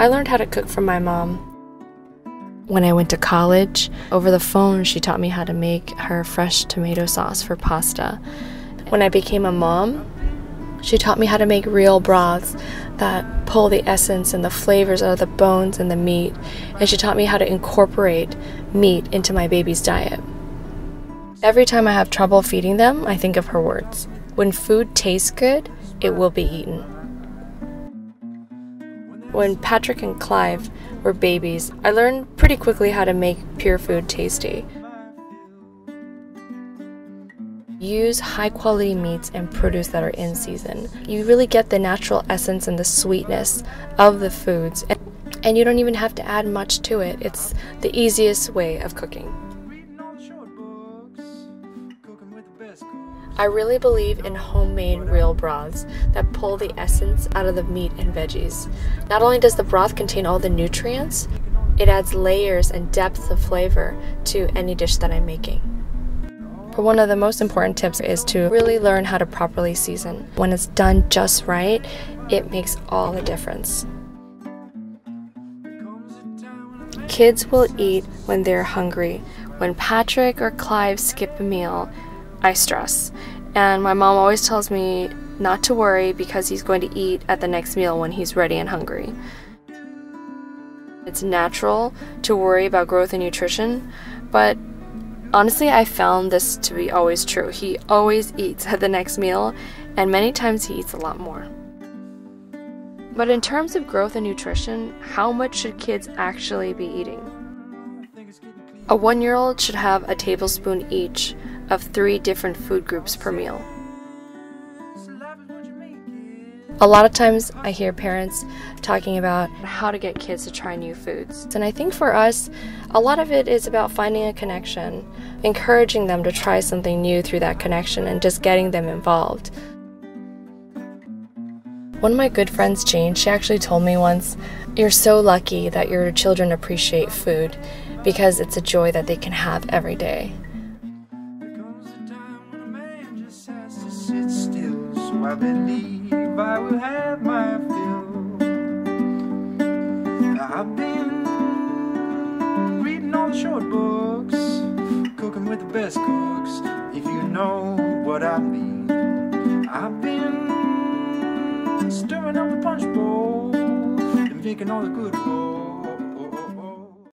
I learned how to cook from my mom. When I went to college, over the phone, she taught me how to make her fresh tomato sauce for pasta. When I became a mom, she taught me how to make real broths that pull the essence and the flavors out of the bones and the meat. And she taught me how to incorporate meat into my baby's diet. Every time I have trouble feeding them, I think of her words. When food tastes good, it will be eaten. When Patrick and Clive were babies, I learned pretty quickly how to make pure food tasty. Use high-quality meats and produce that are in season. You really get the natural essence and the sweetness of the foods, and you don't even have to add much to it. It's the easiest way of cooking. I really believe in homemade real broths that pull the essence out of the meat and veggies. Not only does the broth contain all the nutrients, it adds layers and depth of flavor to any dish that I'm making. But one of the most important tips is to really learn how to properly season. When it's done just right, it makes all the difference. Kids will eat when they're hungry. When Patrick or Clive skip a meal, I stress. And my mom always tells me not to worry because he's going to eat at the next meal when he's ready and hungry. It's natural to worry about growth and nutrition, but honestly, I found this to be always true. He always eats at the next meal, and many times he eats a lot more. But in terms of growth and nutrition, how much should kids actually be eating? A 1-year-old should have a tablespoon each of 3 different food groups per meal. A lot of times I hear parents talking about how to get kids to try new foods. And I think for us, a lot of it is about finding a connection, encouraging them to try something new through that connection and just getting them involved. One of my good friends, Jane, she actually told me once, "You're so lucky that your children appreciate food because it's a joy that they can have every day." I believe I will have my fill. I've been reading all the short books, cooking with the best cooks, if you know what I mean. I've been stirring up the punch bowl and making all the good rolls.